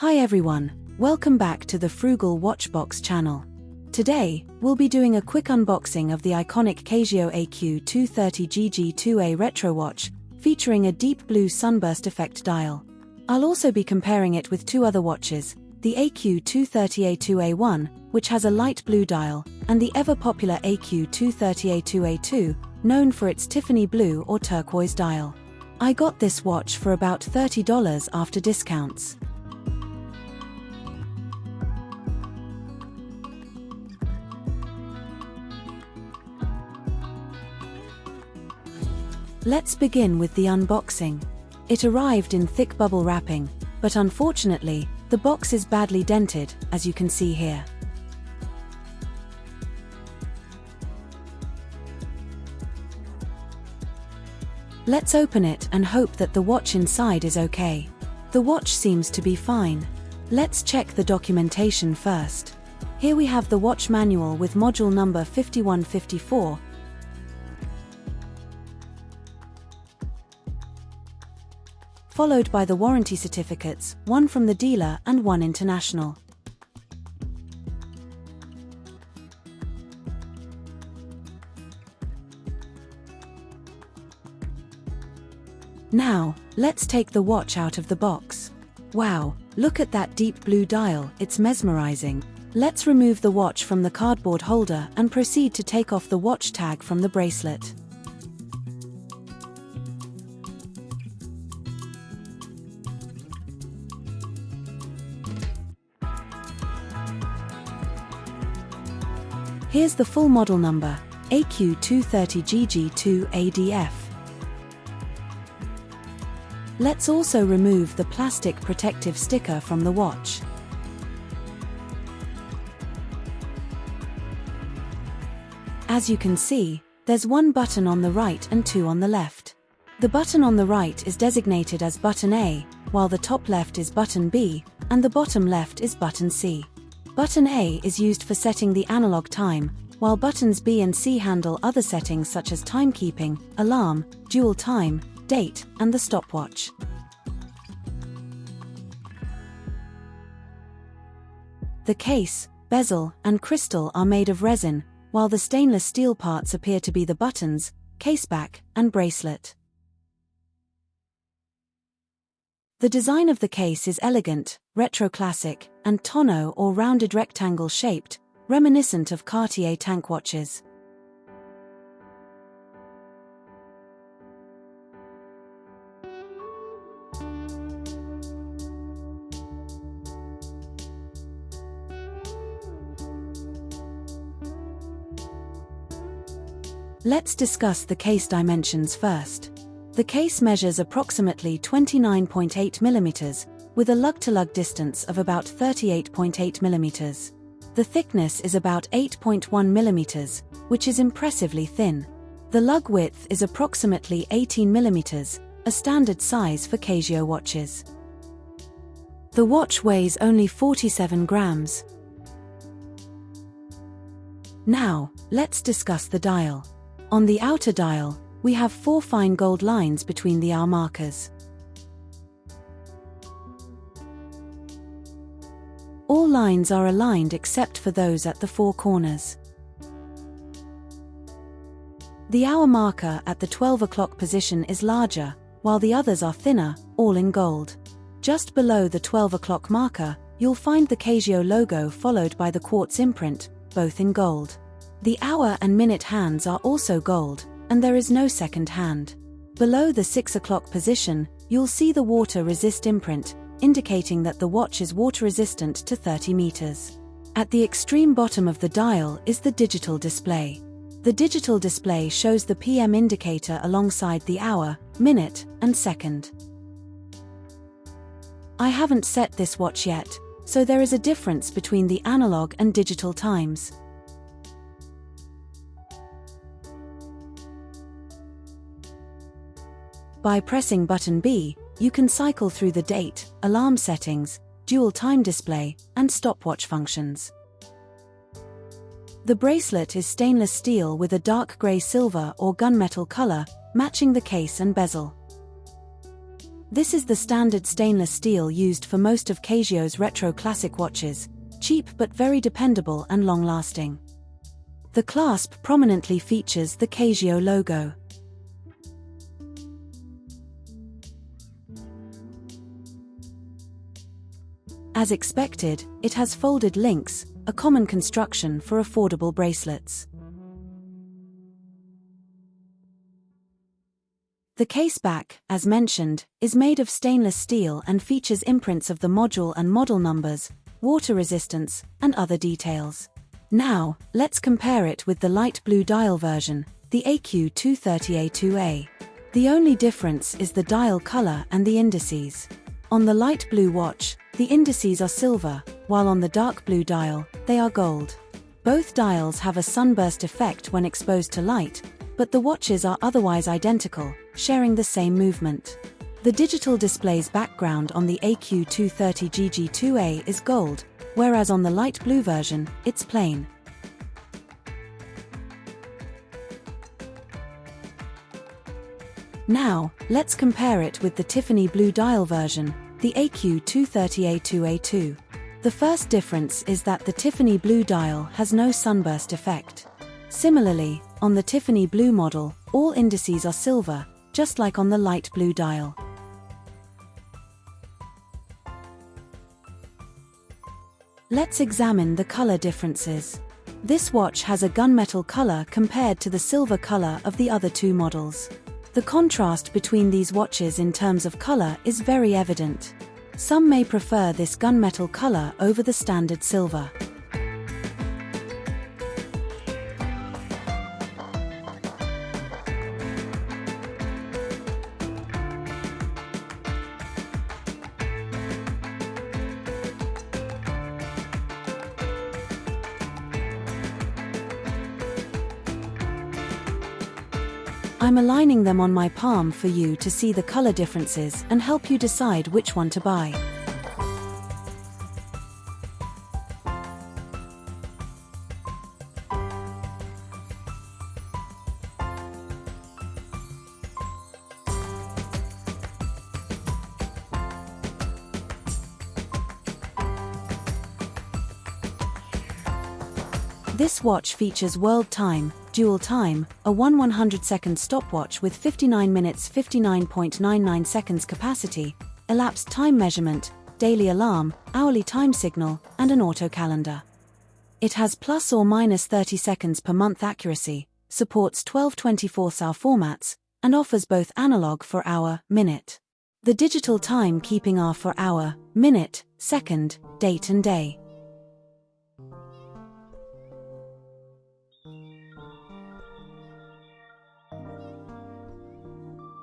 Hi everyone, welcome back to the Frugal Watchbox channel. Today, we'll be doing a quick unboxing of the iconic Casio AQ-230GG-2A retro watch, featuring a deep blue sunburst effect dial. I'll also be comparing it with two other watches, the AQ-230A2A1, which has a light blue dial, and the ever-popular AQ-230A2A2, known for its Tiffany blue or turquoise dial. I got this watch for about $30 after discounts. Let's begin with the unboxing. It arrived in thick bubble wrapping, but unfortunately, the box is badly dented, as you can see here. Let's open it and hope that the watch inside is okay. The watch seems to be fine. Let's check the documentation first. Here we have the watch manual with module number 5154, followed by the warranty certificates, one from the dealer and one international. Now, let's take the watch out of the box. Wow, look at that deep blue dial, it's mesmerizing. Let's remove the watch from the cardboard holder and proceed to take off the watch tag from the bracelet. Here's the full model number, AQ-230GG-2ADF. Let's also remove the plastic protective sticker from the watch. As you can see, there's one button on the right and two on the left. The button on the right is designated as button A, while the top left is button B, and the bottom left is button C. Button A is used for setting the analog time, while buttons B and C handle other settings such as timekeeping, alarm, dual time, date, and the stopwatch. The case, bezel, and crystal are made of resin, while the stainless steel parts appear to be the buttons, caseback, and bracelet. The design of the case is elegant, retro-classic, and tonneau or rounded rectangle-shaped, reminiscent of Cartier tank watches. Let's discuss the case dimensions first. The case measures approximately 29.8 mm, with a lug-to-lug distance of about 38.8 mm. The thickness is about 8.1 mm, which is impressively thin. The lug width is approximately 18 mm, a standard size for Casio watches. The watch weighs only 47 grams. Now, let's discuss the dial. On the outer dial, we have 4 fine gold lines between the hour markers. All lines are aligned except for those at the 4 corners. The hour marker at the 12 o'clock position is larger, while the others are thinner, all in gold. Just below the 12 o'clock marker, you'll find the Casio logo followed by the quartz imprint, both in gold. The hour and minute hands are also gold, and there is no second hand. Below the 6 o'clock position, you'll see the water resist imprint, indicating that the watch is water resistant to 30 meters. At the extreme bottom of the dial is the digital display. The digital display shows the PM indicator alongside the hour, minute, and second. I haven't set this watch yet, so there is a difference between the analog and digital times. By pressing button B, you can cycle through the date, alarm settings, dual time display, and stopwatch functions. The bracelet is stainless steel with a dark grey silver or gunmetal color, matching the case and bezel. This is the standard stainless steel used for most of Casio's retro classic watches, cheap but very dependable and long-lasting. The clasp prominently features the Casio logo. As expected, it has folded links, a common construction for affordable bracelets. The case back, as mentioned, is made of stainless steel and features imprints of the module and model numbers, water resistance, and other details. Now, let's compare it with the light blue dial version, the AQ-230A2A. The only difference is the dial color and the indices. On the light blue watch, the indices are silver, while on the dark blue dial, they are gold. Both dials have a sunburst effect when exposed to light, but the watches are otherwise identical, sharing the same movement. The digital display's background on the AQ-230GG-2A is gold, whereas on the light blue version, it's plain. Now, let's compare it with the Tiffany blue dial version, the AQ-230A2A2. The first difference is that the Tiffany blue dial has no sunburst effect. Similarly, on the Tiffany blue model, all indices are silver, just like on the light blue dial. Let's examine the color differences. This watch has a gunmetal color compared to the silver color of the other two models. The contrast between these watches in terms of color is very evident. Some may prefer this gunmetal color over the standard silver. I'm aligning them on my palm for you to see the color differences and help you decide which one to buy. This watch features world time, dual time, a 1/100-second stopwatch with 59 minutes 59.99 seconds capacity, elapsed time measurement, daily alarm, hourly time signal, and an auto calendar. It has plus or minus 30 seconds per month accuracy, supports 12 24-hour formats, and offers both analog for hour, minute. The digital time-keeping are for hour, minute, second, date and day.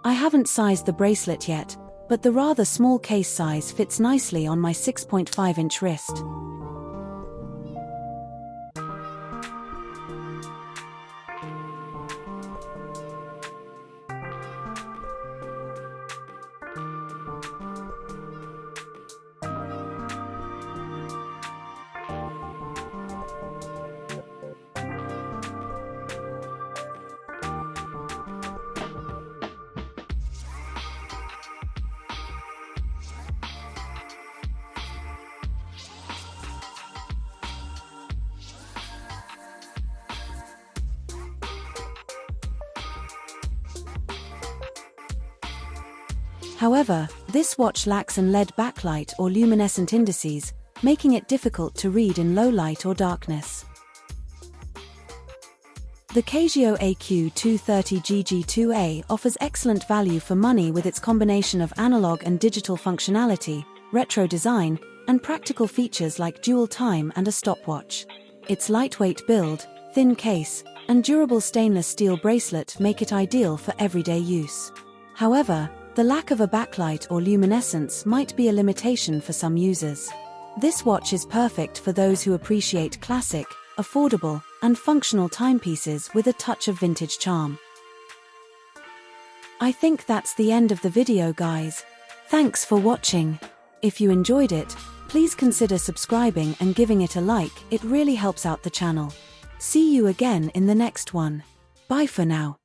I haven't sized the bracelet yet, but the rather small case size fits nicely on my 6.5-inch wrist. However, this watch lacks an LED backlight or luminescent indices, making it difficult to read in low light or darkness. The Casio AQ-230GG-2A offers excellent value for money with its combination of analog and digital functionality, retro design, and practical features like dual time and a stopwatch. Its lightweight build, thin case, and durable stainless steel bracelet make it ideal for everyday use. However, the lack of a backlight or luminescence might be a limitation for some users. This watch is perfect for those who appreciate classic, affordable, and functional timepieces with a touch of vintage charm. I think that's the end of the video, guys. Thanks for watching. If you enjoyed it, please consider subscribing and giving it a like, it really helps out the channel. See you again in the next one. Bye for now.